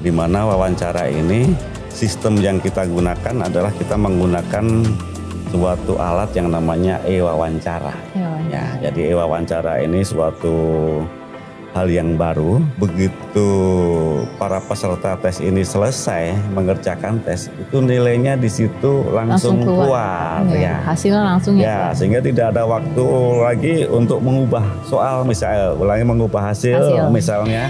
di mana wawancara ini sistem yang kita gunakan adalah kita menggunakan suatu alat yang namanya e-wawancara. Ya, jadi e-wawancara ini suatu hal yang baru. Begitu para peserta tes ini selesai mengerjakan tes, itu nilainya di situ langsung keluar. Ya, hasilnya langsung ya. Sehingga tidak ada waktu lagi untuk mengubah soal, misalnya ulangi mengubah hasil. Misalnya.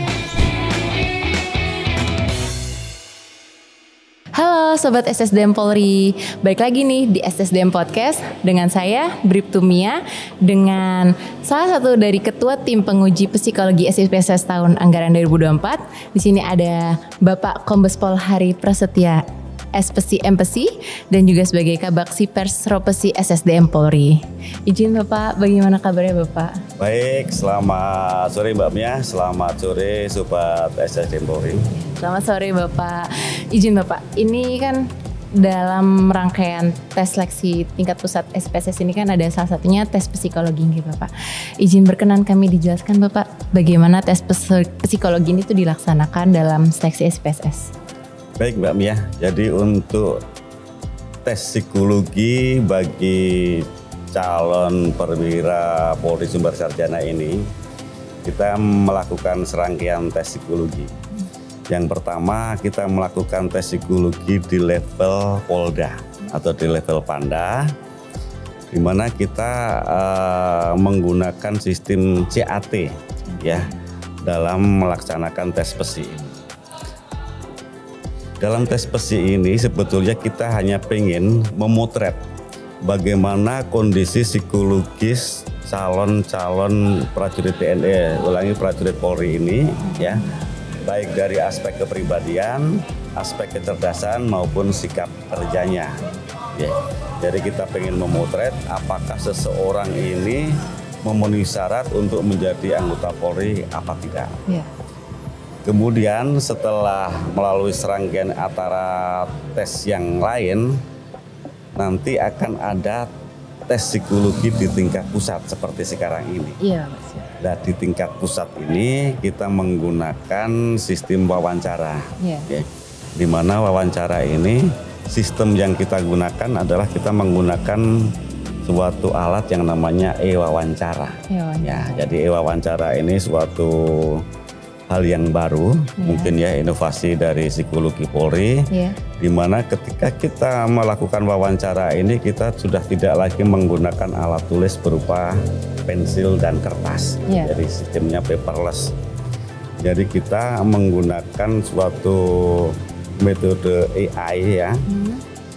Halo Sobat SSDM Polri, balik lagi nih di SSDM Podcast dengan saya Bribtu Mia, dengan salah satu dari ketua tim penguji psikologi SPSS tahun anggaran 2024. Di sini ada Bapak Kombes Pol Hari Prasetya, SPSI MPSI, dan juga sebagai Kabaksi Pers Ropesi SSDM Polri. Izin Bapak, bagaimana kabarnya Bapak? Baik, selamat sore Mbak Mia, selamat sore Sobat SSDM Polri. Selamat sore Bapak. Izin Bapak, ini kan dalam rangkaian tes seleksi tingkat pusat SPSS ini kan ada salah satunya tes psikologi gitu Bapak. Izin berkenan kami dijelaskan Bapak, bagaimana tes psikologi ini tuh dilaksanakan dalam seleksi SPSS. Baik Mbak Mia, jadi untuk tes psikologi bagi calon perwira Polri Sumber Sarjana ini, kita melakukan serangkaian tes psikologi. Yang pertama kita melakukan tes psikologi di level Polda atau di level Panda, di mana kita menggunakan sistem CAT ya dalam melaksanakan tes PSI ini. Dalam tes PSI ini sebetulnya kita hanya pengen memotret bagaimana kondisi psikologis calon-calon prajurit TNI, prajurit Polri ini ya, baik dari aspek kepribadian, aspek kecerdasan maupun sikap kerjanya. Ya. Jadi kita pengen memotret apakah seseorang ini memenuhi syarat untuk menjadi anggota Polri apa tidak. Ya. Kemudian setelah melalui serangkaian antara tes yang lain, nanti akan ada tes psikologi di tingkat pusat seperti sekarang ini. Iya, Mas. Nah, di tingkat pusat ini kita menggunakan sistem wawancara. Ya. Di mana wawancara ini sistem yang kita gunakan adalah kita menggunakan suatu alat yang namanya e-wawancara. Ya, jadi e-wawancara ini suatu hal yang baru, mungkin ya inovasi dari psikologi Polri, di mana ketika kita melakukan wawancara ini kita sudah tidak lagi menggunakan alat tulis berupa pensil dan kertas, jadi sistemnya paperless. Jadi kita menggunakan suatu metode AI ya,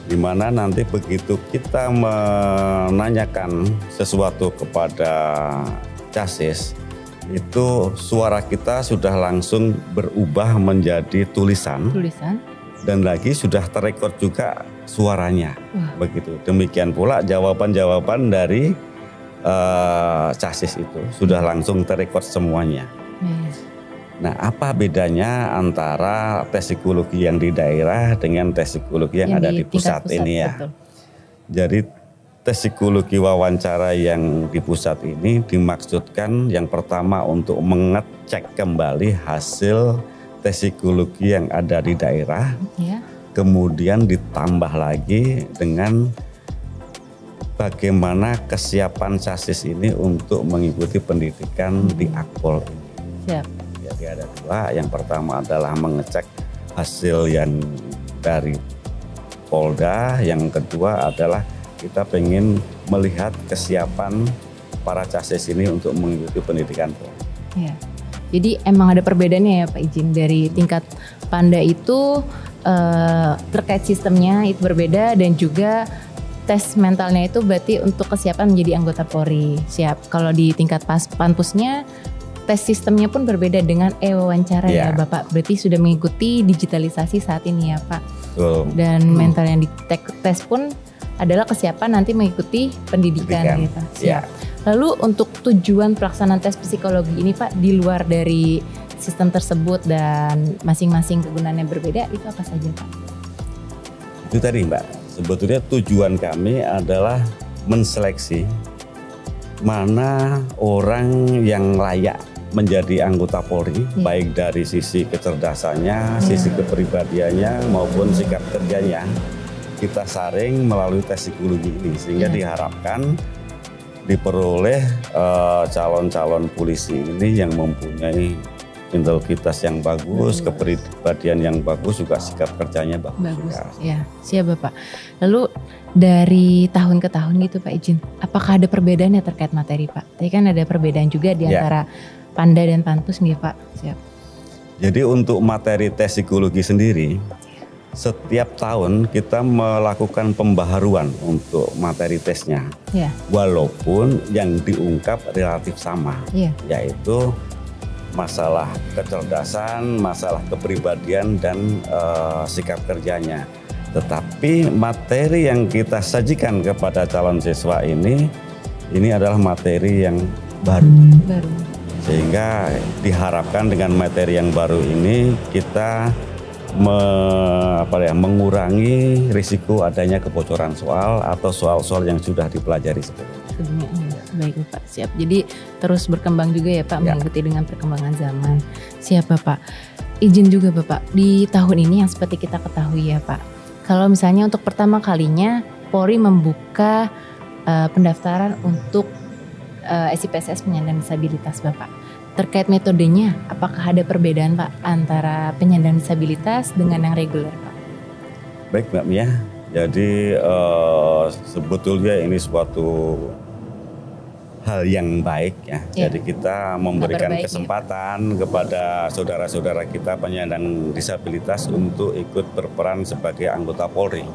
di mana nanti begitu kita menanyakan sesuatu kepada chassis, itu suara kita sudah langsung berubah menjadi tulisan dan lagi sudah terekord juga suaranya. Begitu. Demikian pula jawaban-jawaban dari chassis itu sudah langsung terekord semuanya. Nah, apa bedanya antara tes psikologi yang di daerah dengan tes psikologi yang ada di pusat ini ya? Betul. Jadi tes psikologi wawancara yang di pusat ini dimaksudkan yang pertama untuk mengecek kembali hasil tes psikologi yang ada di daerah, kemudian ditambah lagi dengan bagaimana kesiapan chassis ini untuk mengikuti pendidikan di Akpol ini. Jadi ada dua, yang pertama adalah mengecek hasil yang dari Polda, yang kedua adalah kita pengen melihat kesiapan para chassis ini untuk mengikuti pendidikan Polri. Ya. Jadi emang ada perbedaannya ya Pak Izin, dari tingkat Panda itu terkait sistemnya itu berbeda, dan juga tes mentalnya itu berarti untuk kesiapan menjadi anggota Polri. Siap. Kalau di tingkat Panpusnya tes sistemnya pun berbeda dengan e-wawancara ya Bapak. Berarti sudah mengikuti digitalisasi saat ini ya Pak. Dan mental yang di tes pun adalah kesiapan nanti mengikuti pendidikan. Gitu. Siap. Lalu untuk tujuan pelaksanaan tes psikologi ini Pak, di luar dari sistem tersebut dan masing-masing kegunaannya berbeda, itu apa saja Pak? Itu tadi Mbak, sebetulnya tujuan kami adalah menseleksi mana orang yang layak menjadi anggota Polri, baik dari sisi kecerdasannya, sisi kepribadiannya maupun sikap kerjanya. Kita saring melalui tes psikologi ini sehingga diharapkan diperoleh calon-calon polisi ini yang mempunyai integritas yang bagus, kepribadian yang bagus, juga sikap kerjanya bagus. Ya, siap Bapak. Lalu dari tahun ke tahun gitu Pak Ijin, apakah ada perbedaan ya terkait materi Pak? Tadi kan ada perbedaan juga di antara Panda dan Pantus nih Pak. Siap. Jadi untuk materi tes psikologi sendiri, setiap tahun kita melakukan pembaharuan untuk materi tesnya. Walaupun yang diungkap relatif sama, yaitu masalah kecerdasan, masalah kepribadian dan sikap kerjanya. Tetapi materi yang kita sajikan kepada calon siswa ini adalah materi yang baru. Sehingga diharapkan dengan materi yang baru ini kita mengurangi risiko adanya kebocoran soal atau soal-soal yang sudah dipelajari sebelumnya. Baik Bapak, siap. Jadi terus berkembang juga ya Pak, mengikuti dengan perkembangan zaman. Siap Bapak. Izin juga Bapak, di tahun ini yang seperti kita ketahui ya Pak, kalau misalnya untuk pertama kalinya Polri membuka pendaftaran untuk SIPSS penyandang disabilitas Bapak. Terkait metodenya, apakah ada perbedaan Pak antara penyandang disabilitas dengan yang reguler Pak? Baik Mbak Mia, jadi sebetulnya ini suatu hal yang baik ya. Jadi kita memberikan kesempatan kepada saudara-saudara kita penyandang disabilitas untuk ikut berperan sebagai anggota Polri.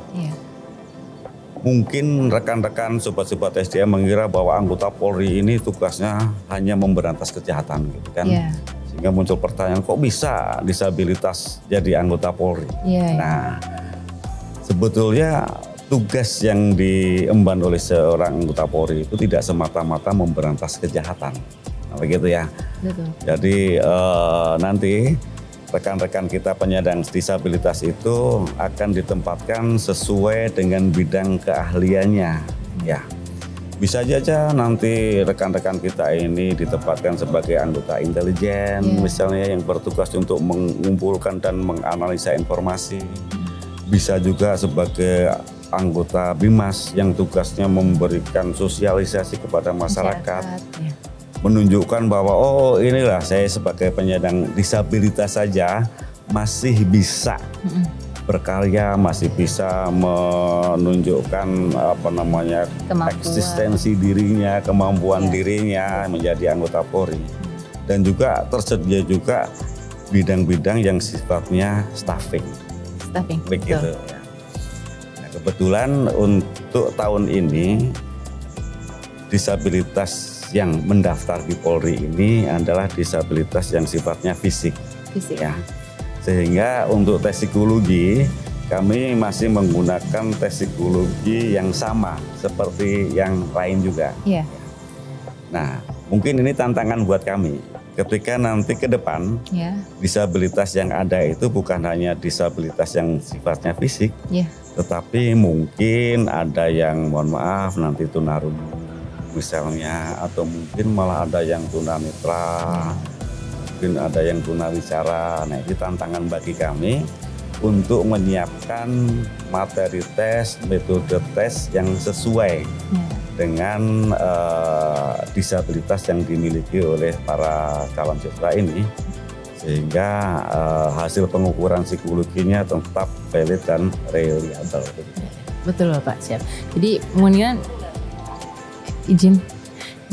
Mungkin rekan-rekan sobat-sobat SDM mengira bahwa anggota Polri ini tugasnya hanya memberantas kejahatan gitu kan. Sehingga muncul pertanyaan, kok bisa disabilitas jadi anggota Polri? Nah, sebetulnya tugas yang diemban oleh seorang anggota Polri itu tidak semata-mata memberantas kejahatan. Nah, begitu ya. Jadi nanti rekan-rekan kita penyandang disabilitas itu akan ditempatkan sesuai dengan bidang keahliannya. Ya, bisa saja nanti rekan-rekan kita ini ditempatkan sebagai anggota intelijen, misalnya yang bertugas untuk mengumpulkan dan menganalisa informasi. Bisa juga sebagai anggota BIMAS yang tugasnya memberikan sosialisasi kepada masyarakat. Menunjukkan bahwa inilah saya sebagai penyandang disabilitas saja masih bisa berkarya, masih bisa menunjukkan eksistensi dirinya, kemampuan dirinya menjadi anggota Polri. Dan juga tersedia juga bidang-bidang yang sifatnya staffing. Begitu. Nah, kebetulan untuk tahun ini disabilitas yang mendaftar di Polri ini adalah disabilitas yang sifatnya fisik. Ya. Sehingga untuk tes psikologi kami masih menggunakan tes psikologi yang sama seperti yang lain juga. Nah, mungkin ini tantangan buat kami. Ketika nanti ke depan disabilitas yang ada itu bukan hanya disabilitas yang sifatnya fisik, tetapi mungkin ada yang mohon maaf nanti tunarungu misalnya, atau mungkin malah ada yang tunanetra, mungkin ada yang tunawicara. Nah, ini tantangan bagi kami untuk menyiapkan materi tes, metode tes yang sesuai dengan disabilitas yang dimiliki oleh para calon siswa ini, sehingga hasil pengukuran psikologinya tetap valid dan reliable. Betul Pak, siap. Jadi kemungkinan izin.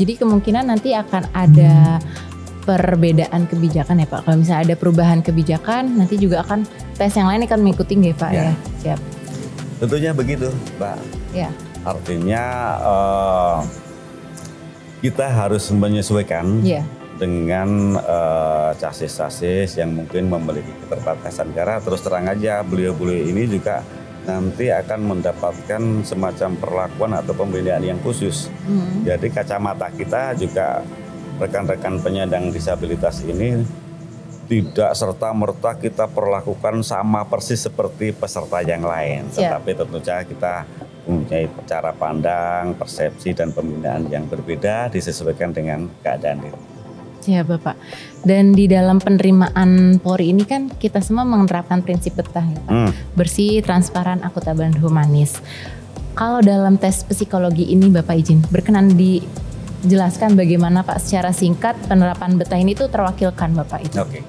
Jadi kemungkinan nanti akan ada perbedaan kebijakan ya Pak. Kalau misalnya ada perubahan kebijakan, nanti juga akan tes yang lain akan mengikuti nggak Pak ya? Siap. Tentunya begitu, Mbak. Artinya kita harus menyesuaikan dengan casis-casis yang mungkin memiliki keterbatasan. Karena terus terang aja beliau-beliau ini juga nanti akan mendapatkan semacam perlakuan atau pembinaan yang khusus. Jadi kacamata kita juga rekan-rekan penyandang disabilitas ini tidak serta-merta kita perlakukan sama persis seperti peserta yang lain. Tetapi tentu saja kita mempunyai cara pandang, persepsi dan pembinaan yang berbeda disesuaikan dengan keadaan itu. Ya Bapak. Dan di dalam penerimaan Polri ini kan kita semua menerapkan prinsip betah ya Pak. Bersih, transparan, akuntabel, dan humanis. Kalau dalam tes psikologi ini Bapak izin berkenan dijelaskan bagaimana Pak secara singkat penerapan betah ini tuh terwakilkan Bapak itu. Oke.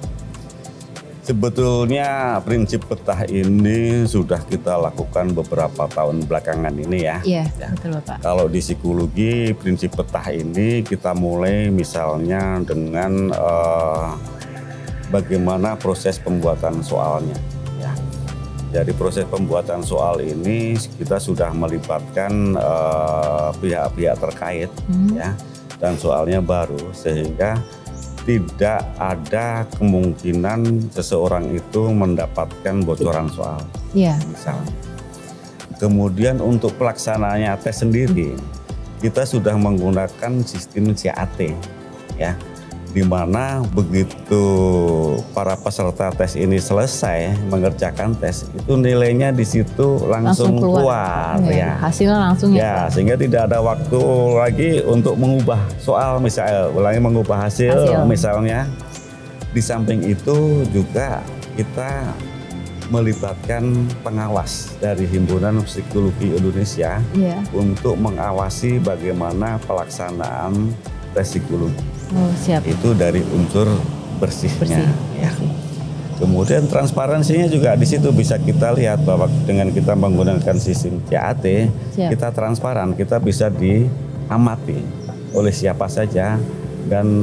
Sebetulnya prinsip betah ini sudah kita lakukan beberapa tahun belakangan ini ya. Iya, betul Bapak. Kalau di psikologi prinsip betah ini kita mulai misalnya dengan bagaimana proses pembuatan soalnya. Ya. Jadi proses pembuatan soal ini kita sudah melibatkan pihak-pihak terkait ya, dan soalnya baru sehingga tidak ada kemungkinan seseorang itu mendapatkan bocoran soal. Iya. Misalnya. Kemudian untuk pelaksanaannya tes sendiri, kita sudah menggunakan sistem CAT, ya, di mana begitu para peserta tes ini selesai mengerjakan tes, itu nilainya di situ langsung keluar ya. Hasilnya langsung ya. Sehingga tidak ada waktu lagi untuk mengubah soal, misalnya mengubah hasil misalnya. Di samping itu juga kita melibatkan pengawas dari Himpunan Psikologi Indonesia untuk mengawasi bagaimana pelaksanaan tes psikologi. Oh, siap. Itu dari unsur bersihnya. Ya. Kemudian transparansinya juga di situ bisa kita lihat bahwa dengan kita menggunakan sistem CAT, kita transparan, kita bisa diamati oleh siapa saja dan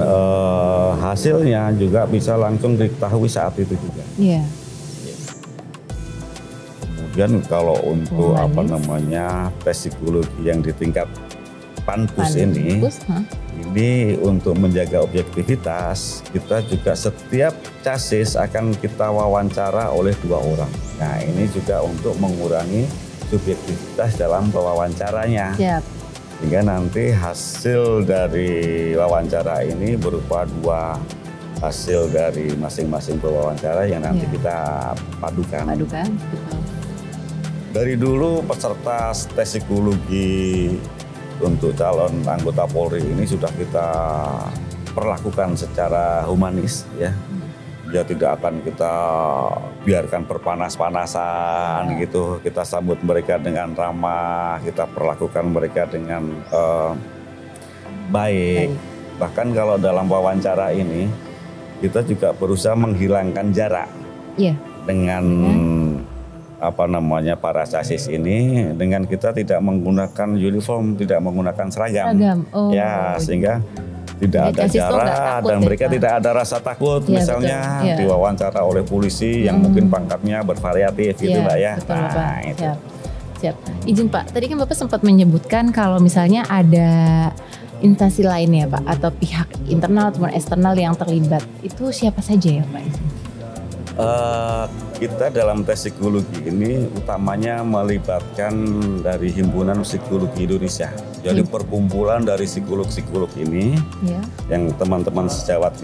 hasilnya juga bisa langsung diketahui saat itu juga. Iya. Kemudian kalau untuk tes psikologi yang di tingkat Panpus ini untuk menjaga objektivitas, kita juga setiap casis akan kita wawancara oleh 2 orang. Nah ini juga untuk mengurangi subjektivitas dalam pewawancaranya. Siap. Sehingga nanti hasil dari wawancara ini berupa 2 hasil dari masing-masing pewawancara yang nanti kita padukan. Betul. Dari dulu peserta tes psikologi untuk calon anggota Polri ini sudah kita perlakukan secara humanis ya. Ya tidak akan kita biarkan berpanas-panasan gitu. Kita sambut mereka dengan ramah, kita perlakukan mereka dengan baik. Bahkan kalau dalam wawancara ini kita juga berusaha menghilangkan jarak dengan para casis ini, dengan kita tidak menggunakan uniform, tidak menggunakan seragam. Sehingga tidak ada jarak dan mereka tidak ada rasa takut misalnya diwawancara oleh polisi yang mungkin pangkatnya bervariatif gitu Mbak ya. Betul, Pak. Siap. Izin Pak, tadi kan Bapak sempat menyebutkan kalau misalnya ada instansi lain ya Pak, atau pihak internal atau eksternal yang terlibat, itu siapa saja ya Pak? Kita dalam tes psikologi ini utamanya melibatkan dari Himpunan Psikologi Indonesia. Jadi perkumpulan dari psikolog-psikolog ini yang teman-teman sejawat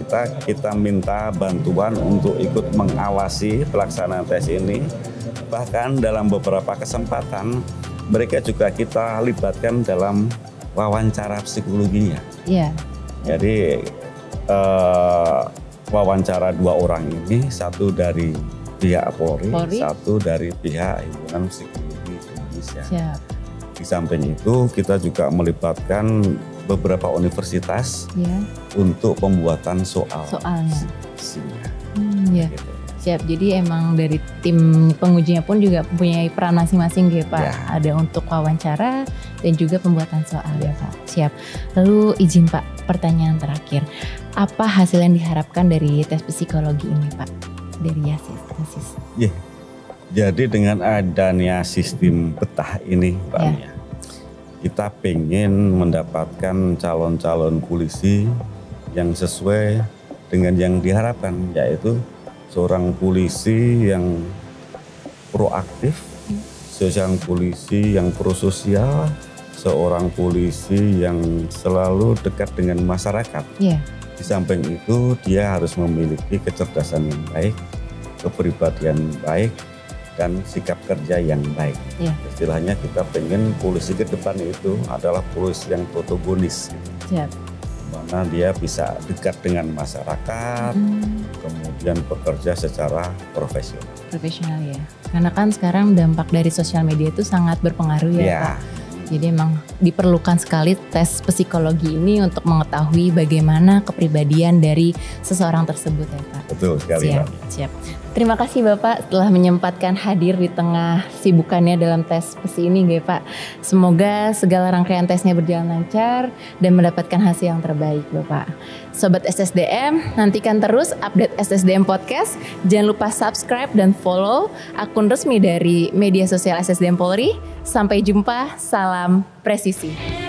kita minta bantuan untuk ikut mengawasi pelaksanaan tes ini. Bahkan dalam beberapa kesempatan mereka juga kita libatkan dalam wawancara psikologinya. Jadi wawancara 2 orang ini, satu dari pihak Polri, satu dari pihak Himpunan Psikologi Indonesia. Di samping itu kita juga melibatkan beberapa universitas untuk pembuatan soalnya. Gitu. Siap, jadi emang dari tim pengujinya pun juga mempunyai peran masing-masing ya Pak. Ada untuk wawancara dan juga pembuatan soal ya Pak. Siap. Lalu izin Pak, pertanyaan terakhir. Apa hasil yang diharapkan dari tes psikologi ini Pak? Dari Yasis. Jadi dengan adanya sistem betah ini Pak Mia, kita pengen mendapatkan calon-calon polisi yang sesuai dengan yang diharapkan, yaitu seorang polisi yang proaktif, seorang polisi yang prososial, seorang polisi yang selalu dekat dengan masyarakat. Di samping itu dia harus memiliki kecerdasan yang baik, kepribadian baik, dan sikap kerja yang baik. Istilahnya kita pengen polisi ke depan itu adalah polisi yang protagonis. mana dia bisa dekat dengan masyarakat, kemudian bekerja secara profesional. Profesional ya. Karena kan sekarang dampak dari sosial media itu sangat berpengaruh ya, Ya. Pak. Jadi emang diperlukan sekali tes psikologi ini untuk mengetahui bagaimana kepribadian dari seseorang tersebut ya, Pak. Betul sekali, Siap, Pak. siap. Terima kasih Bapak telah menyempatkan hadir di tengah sibukannya dalam tes psi ini, Pak. Semoga segala rangkaian tesnya berjalan lancar dan mendapatkan hasil yang terbaik, Bapak. Sobat SSDM, nantikan terus update SSDM Podcast. Jangan lupa subscribe dan follow akun resmi dari media sosial SSDM Polri. Sampai jumpa, salam presisi.